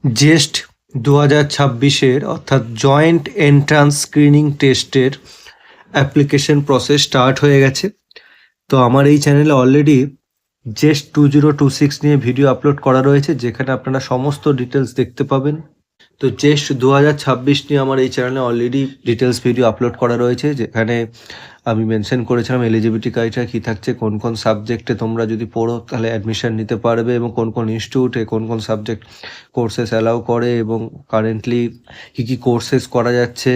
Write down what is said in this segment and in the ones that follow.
জেস্ট 2026-এর অর্থাৎ joint entrance screening টেস্টের application process start হয়ে গেছে। তো আমার এই চ্যানেলে অলরেডি জেস্ট 2026 নিয়ে ভিডিও আপলোড করা রয়েছে, যেখানে আপনারা সমস্ত ডিটেলস দেখতে পাবেন। তো জেস্ট 2026 নিয়ে আমার এই চ্যানেলে অলরেডি ডিটেলস ভিডিও আপলোড করা রয়েছে, যেখানে আমি মেনশন করেছিলাম এলিজিবিলিটি ক্রাইটেরিয়া কী থাকছে, কোন কোন সাবজেক্টে তোমরা যদি পড়ো তাহলে অ্যাডমিশন নিতে পারবে, এবং কোন কোন ইনস্টিটিউটে কোন কোন সাবজেক্ট কোর্সেস অ্যালাউ করে, এবং কারেন্টলি কী কী কোর্সেস করা যাচ্ছে,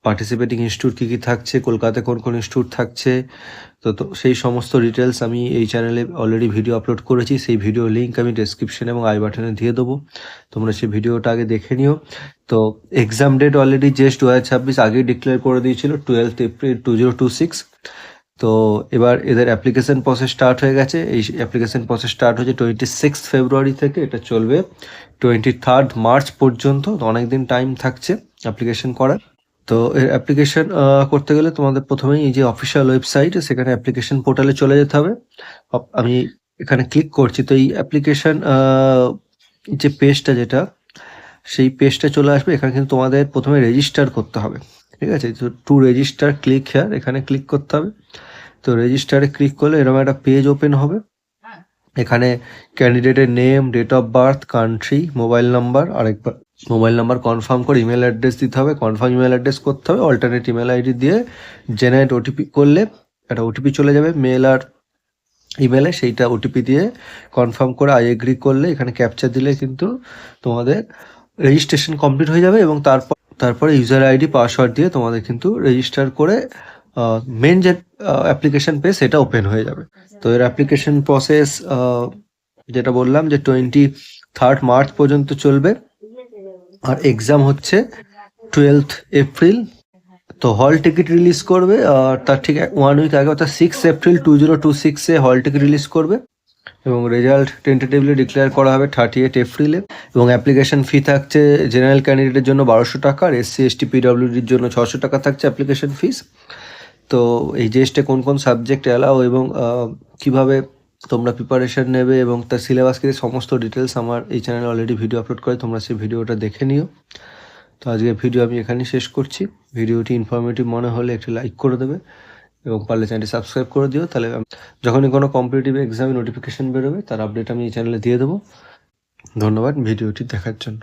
পার্টিসিপেটিং ইনস্টিটিউট কী কী থাকছে, কলকাতায় কোন কোন ইনস্টিটিউট থাকছে। তো সেই সমস্ত ডিটেলস আমি এই চ্যানেলে অলরেডি ভিডিও আপলোড করেছি। সেই ভিডিও লিঙ্ক আমি ডেসক্রিপশন এবং আই বাটনে দিয়ে দেবো, তোমরা সেই ভিডিওটা আগে দেখে নিও। তো এক্সাম ডেট অলরেডি জেস্ট 2026 আগেই ডিক্লেয়ার করে দিয়েছিল, 12 এপ্রিল 2026। তো এবার এদের অ্যাপ্লিকেশন প্রসেস স্টার্ট হয়ে গেছে। এই অ্যাপ্লিকেশন প্রসেস স্টার্ট হয়েছে 26 ফেব্রুয়ারি থেকে, এটা চলবে 23 মার্চ পর্যন্ত। তো অনেক দিন টাইম থাকছে অ্যাপ্লিকেশন করার। তো এর অ্যাপ্লিকেশন করতে গেলে তোমাদের প্রথমেই এই যে অফিসিয়াল ওয়েবসাইট, সেখানে অ্যাপ্লিকেশন পোর্টালে চলে যেতে হবে। আমি এখানে ক্লিক করছি। তো এই অ্যাপ্লিকেশন যে পেজটা, যেটা সেই পেজটা চলে আসবে। এখানে কিন্তু তোমাদের প্রথমে রেজিস্টার করতে হবে, ঠিক আছে? তো টু রেজিস্টার ক্লিক হেয়ার, এখানে ক্লিক করতে হবে। তো রেজিস্টারে ক্লিক করলে এরকম একটা পেজ ওপেন হবে। এখানে ক্যান্ডিডেটের name, date of birth, country, mobile number, আরেকবার মোবাইল নাম্বার কনফার্ম করে ইমেল অ্যাড্রেস দিতে হবে, কনফার্ম ইমেল অ্যাড্রেস করতে হবে। অল্টারনেট ইমেল আইডি দিয়ে জেনারেট ওটিপি করলে একটা ওটিপি চলে যাবে মেল আর ইমেলে। সেইটা ওটিপি দিয়ে কনফার্ম করে আই এগ্রি করলে, এখানে ক্যাপচা দিলে কিন্তু তোমাদের রেজিস্ট্রেশন কমপ্লিট হয়ে যাবে। এবং তারপরে ইউজার আইডি, পাসওয়ার্ড দিয়ে তোমাদের কিন্তু রেজিস্টার করে মেন যে অ্যাপ্লিকেশন পেজ সেটা ওপেন হয়ে যাবে। তো এর অ্যাপ্লিকেশন প্রসেস যেটা বললাম যে 23 মার্চ পর্যন্ত চলবে, আর এক্সাম হচ্ছে 12 এপ্রিল। তো হল টিকিট রিলিজ করবে তার ঠিক 1 উইক আগে, অর্থাৎ 6 এপ্রিল 2026-এ হল টিকিট রিলিজ করবে, এবং রেজাল্ট টেন্টেটিভলি ডিক্লেয়ার করা হবে 38 এপ্রিলে। এবং অ্যাপ্লিকেশন ফি থাকছে জেনারেল ক্যান্ডিডেটের জন্য 1200 টাকা, আর SC ST PWDর জন্য 600 টাকা থাকছে অ্যাপ্লিকেশন ফিস। তো এই জেস্টে কোন কোন সাবজেক্ট অ্যালাউ এবং কিভাবে তোমরা প্রিপারেশন নেবে এবং তার সিলেবাস কি, সমস্ত ডিটেলস আমার এই চ্যানেলে অলরেডি ভিডিও আপলোড করে, তোমরা সেই ভিডিওটা দেখে নিও। তো আজকের ভিডিও আমি এখানেই শেষ করছি। ভিডিওটি ইনফরমেটিভ মনে হলে একটি লাইক করে দেবে, এবং পারলে চ্যানেলটি সাবস্ক্রাইব করে দিও। তাহলে যখনই কোনো কম্পিটিটিভ এক্সামের নোটিফিকেশন বেরোবে, তার আপডেট আমি এই চ্যানেলে দিয়ে দেবো। ধন্যবাদ ভিডিওটি দেখার জন্য।